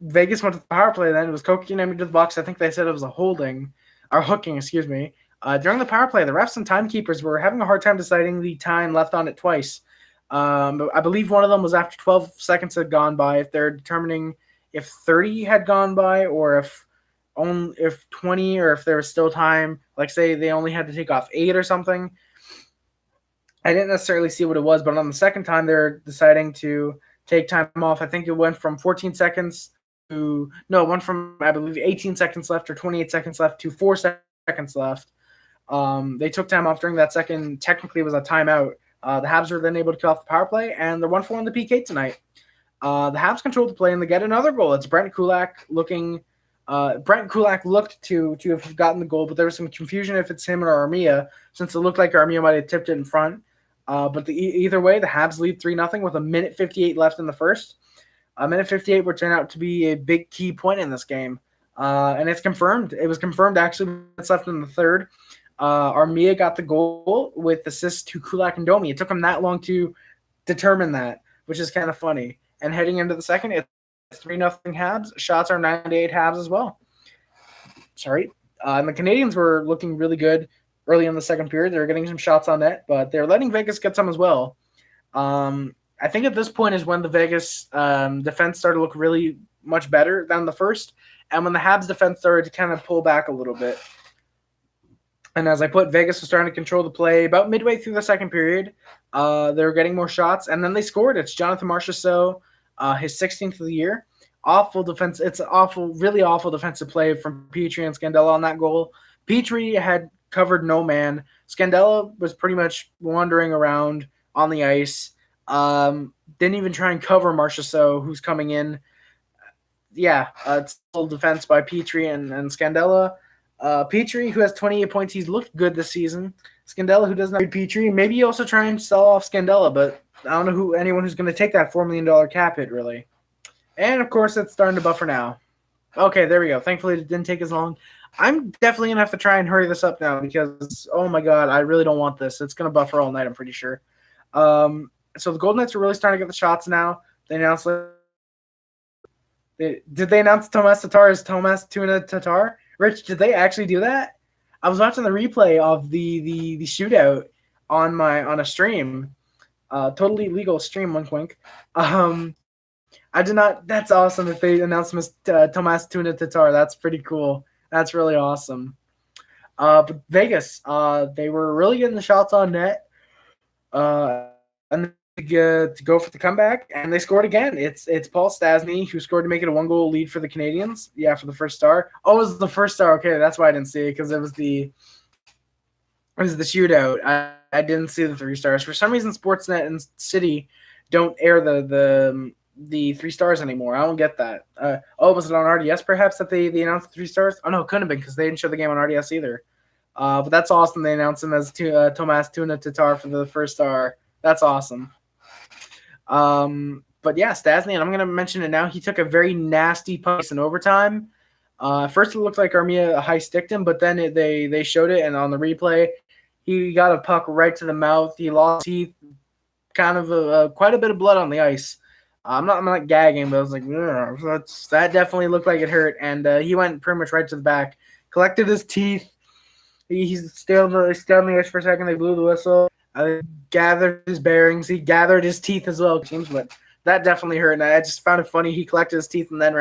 Vegas went to the power play then. It was Kotkaniemi to the box. I think they said it was a holding, or hooking, excuse me. During the power play, the refs and timekeepers were having a hard time deciding the time left on it twice. I believe one of them was after 12 seconds had gone by, if they're determining if 30 had gone by, or if 20, or if there was still time, like say they only had to take off 8 or something. I didn't necessarily see what it was, but on the second time they're deciding to take time off. I think it went from 14 seconds to no, it went from I believe 18 seconds left or 28 seconds left to 4 seconds left. They took time off during that second. Technically, it was a timeout. The Habs were then able to kill off the power play, and they're 1-4 in the PK tonight. The Habs controlled the play, and they get another goal. It's Brent Kulak looking. Brent Kulak looked to have gotten the goal, but there was some confusion if it's him or Armia, since it looked like Armia might have tipped it in front. But either way, the Habs lead 3-0 with a minute 58 left in the first. A minute 58 would turn out to be a big key point in this game. And it's confirmed. It was confirmed actually it's left in the third. Armia got the goal with assists to Kulak and Domi. It took him that long to determine that, which is kind of funny. And heading into the second, it's 3-0 Habs. Shots are 9-8 Habs as well. Sorry. And the Canadiens were looking really good early in the second period. They were getting some shots on net, but they're letting Vegas get some as well. I think at this point is when the Vegas defense started to look really much better than the first, and when the Habs defense started to kind of pull back a little bit. And as I put, Vegas was starting to control the play about midway through the second period. They were getting more shots, and then they scored. It's Jonathan Marchessault, his 16th of the year. Awful defense. It's awful, really awful defensive play from Petrie and Scandella on that goal. Petrie had covered no man. Scandella was pretty much wandering around on the ice. Didn't even try and cover Marchessault, who's coming in. Yeah, it's full defense by Petrie and Scandella. Petrie, who has 28 points, he's looked good this season. Scandella, who doesn't have Petrie, maybe also try and sell off Scandella, but I don't know anyone who's going to take that $4 million cap hit, really. And, of course, it's starting to buffer now. Okay, there we go. Thankfully, it didn't take as long. I'm definitely going to have to try and hurry this up now because, oh, my God, I really don't want this. It's going to buffer all night, I'm pretty sure. So the Golden Knights are really starting to get the shots now. They announced did they announce Tomas Tatar as Tomas Tatar? Rich, did they actually do that? I was watching the replay of the shootout on a stream. Totally legal stream, wink wink. I did not. That's awesome if they announced him as Tomas Tatar. That's pretty cool. That's really awesome. But Vegas, they were really getting the shots on net. And to go for the comeback, and they scored again. It's Paul Stastny who scored to make it a 1-goal lead for the Canadiens. Yeah, for the first star. Oh, it was the first star. Okay, that's why I didn't see it, because it was the shootout. I didn't see the 3 stars. For some reason, Sportsnet and City don't air the 3 stars anymore. I don't get that. Was it on RDS perhaps that they announced the 3 stars? Oh no, it couldn't have been because they didn't show the game on RDS either. But that's awesome. They announced him as Tomas Tatar for the first star. That's awesome. But yeah, Stastny, and I'm going to mention it now, he took a very nasty puck in overtime. First it looked like Armia high-sticked him, but then they showed it, and on the replay, he got a puck right to the mouth. He lost teeth, kind of quite a bit of blood on the ice. I'm not gagging, but I was like, that definitely looked like it hurt, and he went pretty much right to the back, collected his teeth. He's still on the ice for a second. They blew the whistle. Gathered his bearings. He gathered his teeth as well, but that definitely hurt. And I just found it funny. He collected his teeth and then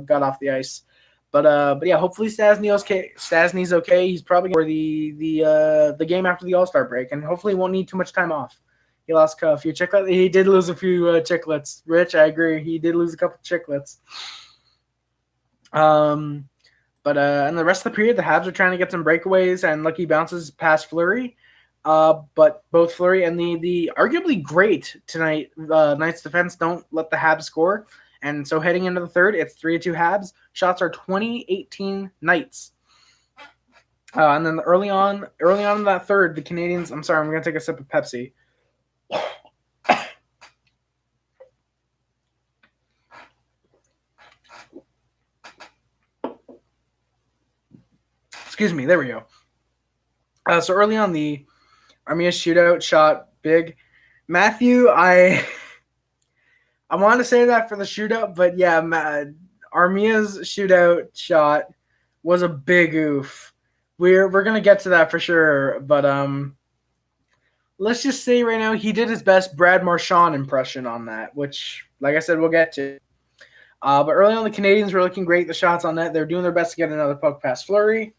got off the ice. But yeah, hopefully Stastny's okay. He's probably for the game after the All-Star break, and hopefully won't need too much time off. He lost a few chiclets. He did lose a few chiclets. Rich, I agree. He did lose a couple chiclets. In the rest of the period, the Habs are trying to get some breakaways and lucky bounces past Fleury. But both Fleury and the arguably great tonight Knights defense don't let the Habs score. And so heading into the third, it's 3-2 Habs. Shots are 20-18 Knights. And then early on in that third, the Canadiens. I'm sorry, I'm gonna take a sip of Pepsi. Excuse me. There we go. So early on, the Armia shootout shot big. Matthew, I want to say that for the shootout, but yeah, Armia's shootout shot was a big oof. We're gonna get to that for sure, but let's just say right now he did his best Brad Marchand impression on that, which, like I said, we'll get to. But early on, the Canadiens were looking great. The shots on net, they're doing their best to get another puck past Fleury.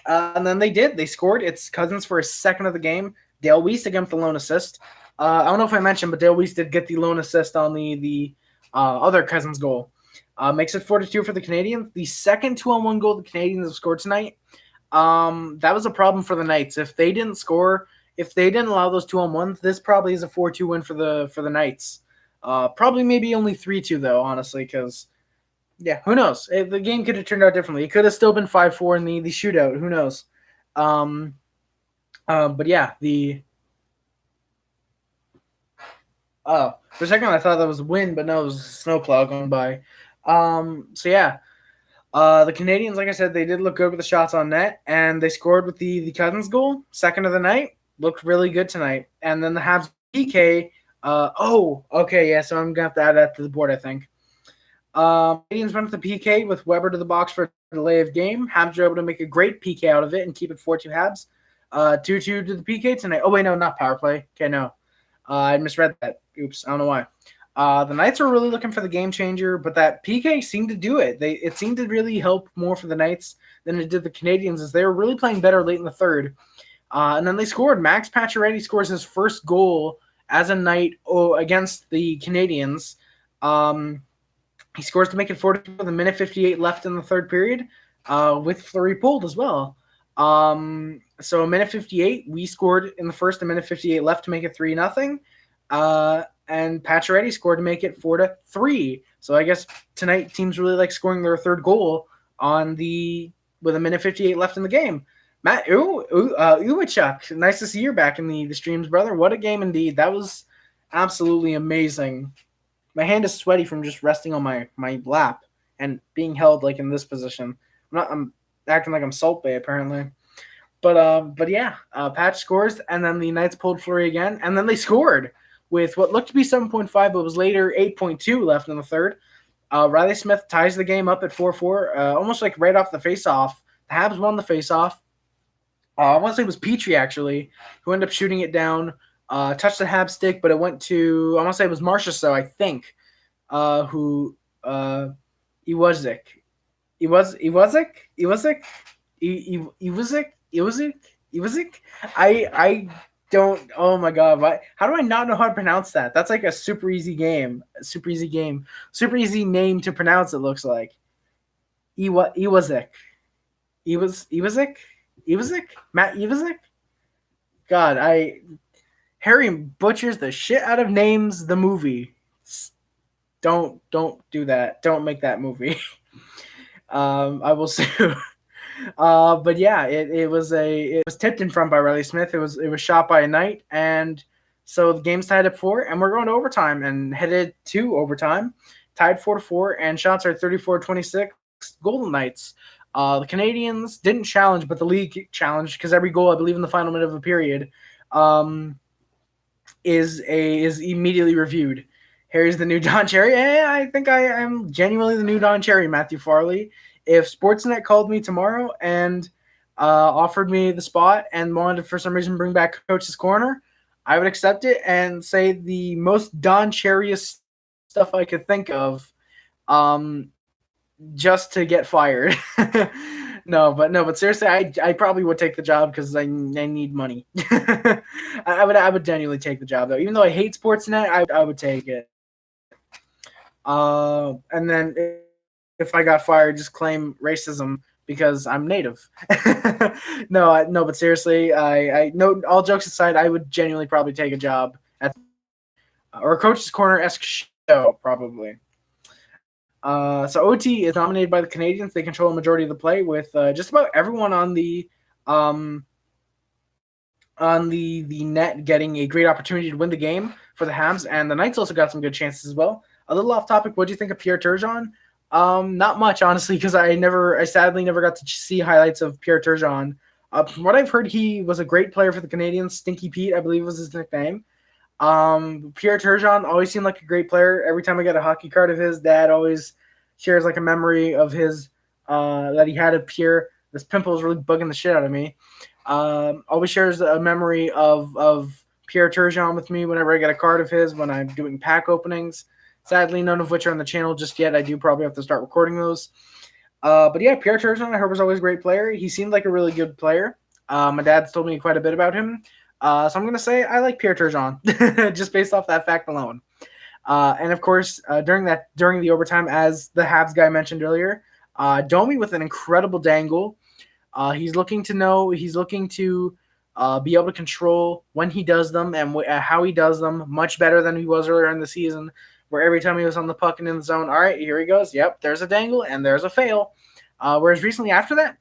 And then they did. They scored. It's Cousins for his second of the game. Dale Weiss again with the lone assist. I don't know if I mentioned, but Dale Weiss did get the lone assist on the other Cousins goal. Makes it 4-2 for the Canadiens. The second 2-on-1 goal the Canadiens have scored tonight. That was a problem for the Knights. If they didn't score, if they didn't allow those 2-on-1s, this probably is a 4-2 win for the Knights. Probably maybe only 3-2 though, honestly, because yeah, who knows? The game could have turned out differently. It could have still been 5-4 in the shootout. Who knows? But yeah, for a second I thought that was a win, but no, it was a snowplow going by. So yeah, the Canadiens, like I said, they did look good with the shots on net, and they scored with the Cousins goal, second of the night. Looked really good tonight. And then the Habs PK. Okay, yeah. So I'm gonna have to add that to the board, I think. Canadiens went with the PK with Weber to the box for a delay of game. Habs were able to make a great PK out of it and keep it 4-2 Habs. 2-2 to the PK tonight. Oh, wait, no, not power play. Okay, no. I misread that. Oops, I don't know why. The Knights were really looking for the game changer, but that PK seemed to do it. It seemed to really help more for the Knights than it did the Canadiens, as they were really playing better late in the third. And then they scored. Max Pacioretty scores his first goal as a Knight against the Canadiens. He scores to make it 4-2 with a minute 58 left in the third period, with Fleury pulled as well. So a minute 58, we scored in the first, a minute 58 left to make it 3-0. And Pacioretty scored to make it 4-3. So I guess tonight teams really like scoring their third goal with a minute 58 left in the game. Matt Uwachuk, nice to see you back in the streams, brother. What a game indeed. That was absolutely amazing. My hand is sweaty from just resting on my lap and being held like in this position. I'm acting like I'm Salt Bay apparently. But yeah, Patch scores, and then the Knights pulled Fleury again, and then they scored with what looked to be 7.5, but was later 8.2 left in the third. Riley Smith ties the game up at 4-4, almost like right off the face-off. The Habs won the face-off. I want to say it was Petrie, actually, who ended up shooting it down, touched the Habs stick, but it went to, I want to say it was Marchessault, I think, who Iwazik. I don't. Oh my god! How do I not know how to pronounce that? That's like a super easy game. Super easy name to pronounce. It looks like Iwazik. Matt Iwazik. God, Harry butchers the shit out of names. The movie. Don't do that. Don't make that movie. I will sue. But yeah, it was tipped in front by Riley Smith. It was shot by a Knight, and so the game's tied up 4, and we're going to overtime and headed to overtime, tied 4-4, and shots are 34-26. Golden Knights. The Canadiens didn't challenge, but the league challenged because every goal, I believe, in the final minute of a period, is immediately reviewed. Harry's the new Don Cherry. I think I am genuinely the new Don Cherry, Matthew Farley. If Sportsnet called me tomorrow and offered me the spot and wanted to, for some reason, bring back Coach's Corner, I would accept it and say the most Don Cherry-est stuff I could think of, just to get fired. No, but seriously, I probably would take the job because I need money. I would genuinely take the job though, even though I hate Sportsnet. I would take it. And then if I got fired, just claim racism because I'm native. No, but seriously, I no. All jokes aside, I would genuinely probably take a job at or a coach's corner esque show probably. So OT is dominated by the Canadiens. They control a majority of the play with just about everyone um, on the net getting a great opportunity to win the game for the Habs, and the Knights also got some good chances as well. A little off topic, what do you think of Pierre Turgeon? Not much, honestly, because I sadly never got to see highlights of Pierre Turgeon. From what I've heard, he was a great player for the Canadiens. Stinky Pete, I believe, was his nickname. Pierre Turgeon always seemed like a great player. Every time I get a hockey card of his, Dad always shares like a memory of his that he had of Pierre. This pimple is really bugging the shit out of me. Always shares a memory of Pierre Turgeon with me whenever I get a card of his when I'm doing pack openings. Sadly, none of which are on the channel just yet. I do probably have to start recording those. But yeah, Pierre Turgeon, I heard, was always a great player. He seemed like a really good player. My dad's told me quite a bit about him. So I'm going to say I like Pierre Turgeon, just based off that fact alone. And of course, during the overtime, as the Habs guy mentioned earlier, Domi with an incredible dangle. He's looking to be able to control when he does them and how he does them much better than he was earlier in the season, where every time he was on the puck and in the zone, all right, here he goes. Yep, there's a dangle and there's a fail. Whereas recently after that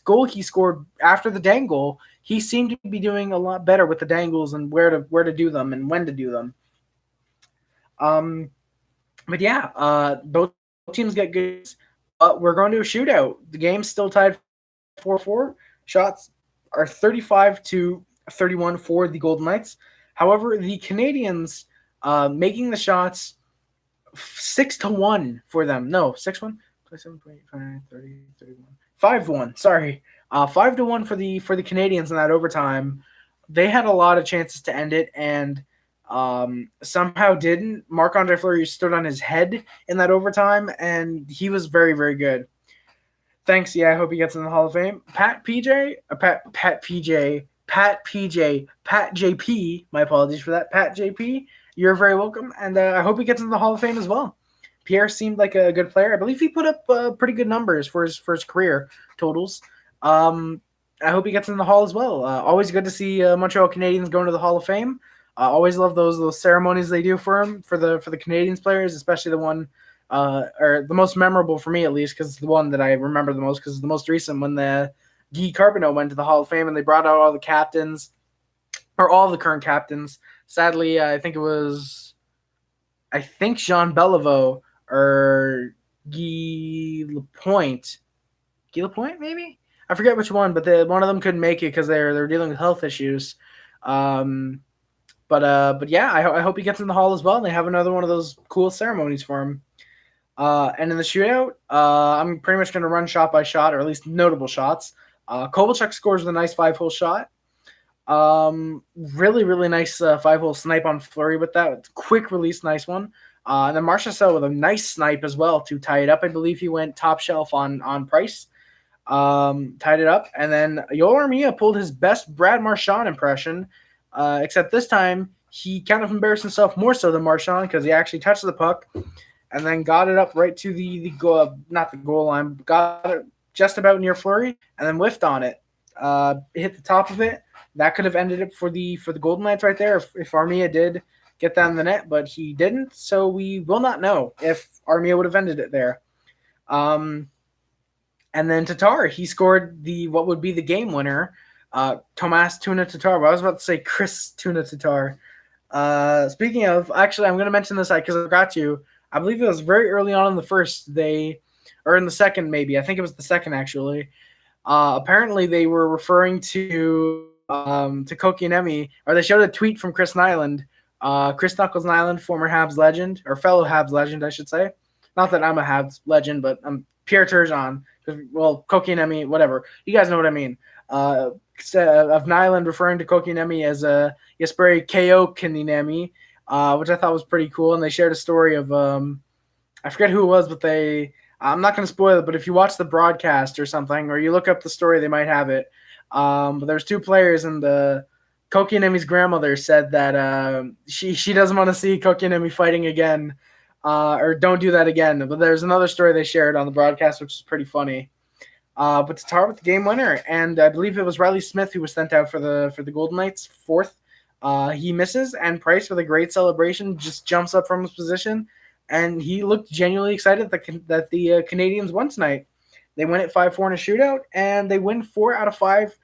goal he scored after the dangle, he seemed to be doing a lot better with the dangles and where to do them and when to do them. But yeah, both teams get good, but we're going to a shootout. The game's still tied 4-4. Shots are 35-31 for the Golden Knights. However, the Canadiens making the shots 6-1 for them. No, 6-1. 27, 30, 31. 5-1. Sorry. 5-1 for the Canadiens in that overtime. They had a lot of chances to end it and somehow didn't. Marc-Andre Fleury stood on his head in that overtime, and he was very, very good. Thanks. Yeah, I hope he gets in the Hall of Fame. Pat JP. My apologies for that. Pat JP, you're very welcome, and I hope he gets in the Hall of Fame as well. Pierre seemed like a good player. I believe he put up pretty good numbers for his career totals. I hope he gets in the Hall as well. Always good to see Montreal Canadiens going to the Hall of Fame. Always love those ceremonies they do for him for the Canadiens players, especially the one or the most memorable for me at least, because it's the one that I remember the most, because it's the most recent when the Guy Carbonneau went to the Hall of Fame and they brought out all the captains or all the current captains. Sadly, I think Jean Beliveau or Guy Lapointe. Guy Lapointe, maybe? I forget which one, but one of them couldn't make it because they're dealing with health issues. But yeah, I hope he gets in the Hall as well, and they have another one of those cool ceremonies for him. And in the shootout, I'm pretty much going to run shot by shot, or at least notable shots. Kovalchuk scores with a nice 5-hole shot. Really, really nice 5-hole snipe on Fleury with that. Quick release, nice one. And then Marchessault with a nice snipe as well to tie it up. I believe he went top shelf on Price. Tied it up. And then Joel Armia pulled his best Brad Marchand impression, except this time he kind of embarrassed himself more so than Marchand because he actually touched the puck and then got it up right to the goal, not the goal line, got it just about near Fleury and then whiffed on it. Hit the top of it. That could have ended it for the Golden Knights right there if Armia did get that in the net, but he didn't, so we will not know if Armia would have ended it there. And then Tatar, he scored what would be the game winner. Tomas Tuna Tatar. Well, I was about to say Chris Tuna Tatar. Speaking of, actually, I'm going to mention this because I forgot to. I believe it was very early on in the first. Or in the second, maybe. I think it was the second, actually. Apparently, they were referring to Kotkaniemi, or they showed a tweet from Chris Nyland. Chris Knuckles Nyland, former Habs legend, or fellow Habs legend, I should say. Not that I'm a Habs legend, but I'm Pierre Turgeon. Well, Kotkaniemi, whatever. You guys know what I mean. Of Nyland referring to Kotkaniemi as Jesperi Kotkaniemi, which I thought was pretty cool. And they shared a story of I forget who it was, but I'm not going to spoil it, but if you watch the broadcast or something, or you look up the story, they might have it. But there's two players, and Kotkaniemi's grandmother said that she doesn't want to see Kotkaniemi fighting again. or don't do that again. But there's another story they shared on the broadcast, which is pretty funny. But Tatar with the game winner, and I believe it was Riley Smith who was sent out for the Golden Knights, fourth. He misses, and Price with a great celebration just jumps up from his position, and he looked genuinely excited that the Canadiens won tonight. They win it 5-4 in a shootout, and they win 4 out of 5.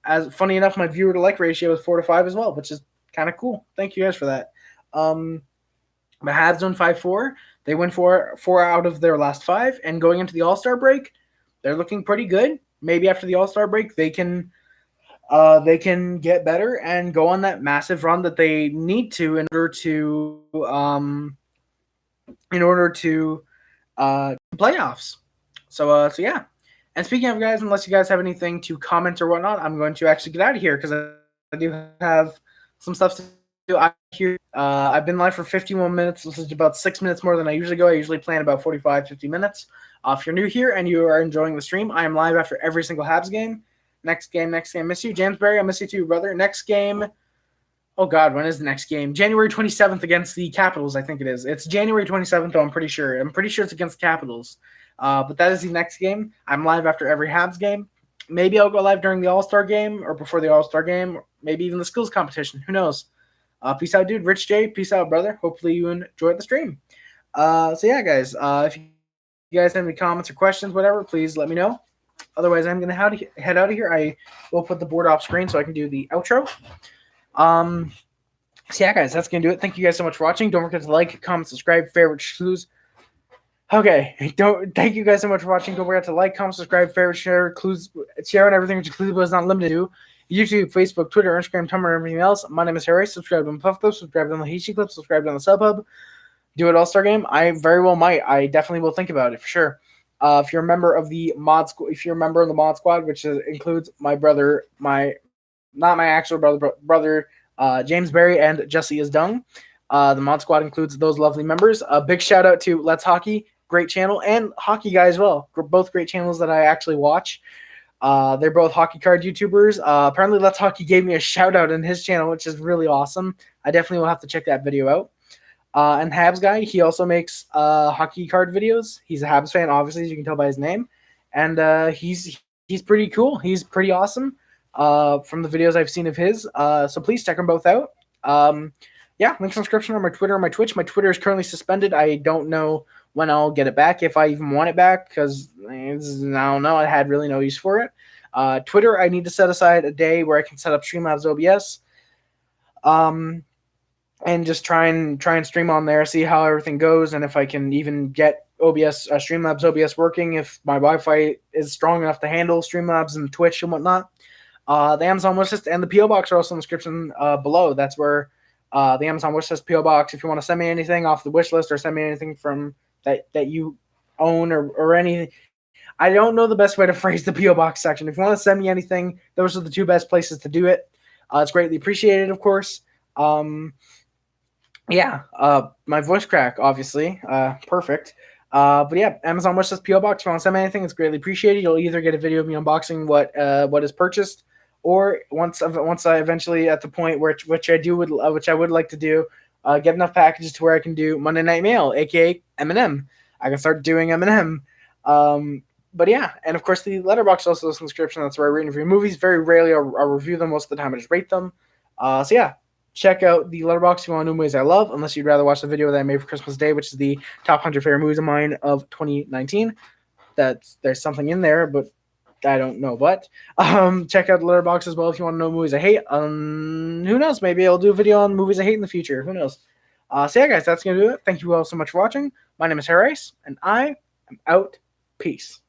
As funny enough, my viewer to like ratio is 4 to 5 as well, which is kind of cool. Thank you guys for that. The Habs won 5-4. They win four out of their last 5, and going into the All-Star break, they're looking pretty good. Maybe after the All-Star break, they can get better and go on that massive run that they need to in order to playoffs. So yeah. And speaking of guys, unless you guys have anything to comment or whatnot, I'm going to actually get out of here because I do have some stuff to do out here. I've been live for 51 minutes. This is about 6 minutes more than I usually go. I usually plan about 45, 50 minutes. If you're new here and you are enjoying the stream, I am live after every single Habs game. Next game. Miss you. Jamesbury, I miss you too, brother. Next game. Oh, God, when is the next game? January 27th against the Capitals, I think it is. It's January 27th, though, I'm pretty sure. I'm pretty sure it's against Capitals. But that is the next game. I'm live after every Habs game. Maybe I'll go live during the All-Star game or before the All-Star game, or maybe even the skills competition. Who knows? Peace out, dude. Rich J, peace out, brother. Hopefully you enjoyed the stream. So, yeah, guys, if you guys have any comments or questions, whatever, please let me know. Otherwise, I'm going to head out of here. I will put the board off screen so I can do the outro. So yeah, guys, that's going to do it. Thank you guys so much for watching. Don't forget to like, comment, subscribe, favorite, choose. Okay, thank you guys so much for watching. Don't forget to like, comment, subscribe, favorite, share, clues, share on everything which includes but is not limited to YouTube, Facebook, Twitter, Instagram, Tumblr, and everything else. My name is Harry. Subscribe to the Puff Clip, subscribe to the Hachi Clip, subscribe to the Subhub. Do it All-Star game. I very well might. I definitely will think about it for sure. If you're a member of the mod squad, which includes my brother, not my actual brother, James Berry and Jesse Isdung. The mod squad includes those lovely members. A big shout out to Let's Hockey, great channel, and Hockey Guy as well. Both great channels that I actually watch. They're both hockey card YouTubers. Apparently, Let's Hockey gave me a shout out in his channel, which is really awesome. I definitely will have to check that video out. And Habs Guy, he also makes hockey card videos. He's a Habs fan, obviously, as you can tell by his name. And he's pretty cool. He's pretty awesome from the videos I've seen of his. So please check them both out. Yeah, links in the description on my Twitter and my Twitch. My Twitter is currently suspended. I don't know when I'll get it back, if I even want it back, because I don't know. I had really no use for it. Twitter, I need to set aside a day where I can set up Streamlabs OBS. And just try and stream on there, see how everything goes, and if I can even get Streamlabs OBS working, if my Wi-Fi is strong enough to handle Streamlabs and Twitch and whatnot. The Amazon wishlist and the PO box are also in the description below. That's where the Amazon wishlist PO box. If you want to send me anything off the wish list or send me anything from that you own or anything, I don't know the best way to phrase the PO box section. If you want to send me anything, those are the two best places to do it. It's greatly appreciated, of course. Yeah, my voice crack, obviously, perfect. But yeah, Amazon wishlist PO box. If you want to send me anything, it's greatly appreciated. You'll either get a video of me unboxing what is purchased, or once I eventually at the point which I would like to do, get enough packages to where I can do Monday Night Mail, aka M&M. I can start doing M&M. But yeah, and of course the letterbox also is in the description. That's where I rate and review movies. Very rarely I'll review them. Most of the time I just rate them. So yeah. Check out the letterbox if you want to know movies I love, unless you'd rather watch the video that I made for Christmas Day, which is the top 100 favorite movies of mine of 2019. There's something in there, but I don't know what. Check out the letterbox as well if you want to know movies I hate. Who knows? Maybe I'll do a video on movies I hate in the future. Who knows? So yeah, guys, that's going to do it. Thank you all so much for watching. My name is Harris, and I am out. Peace.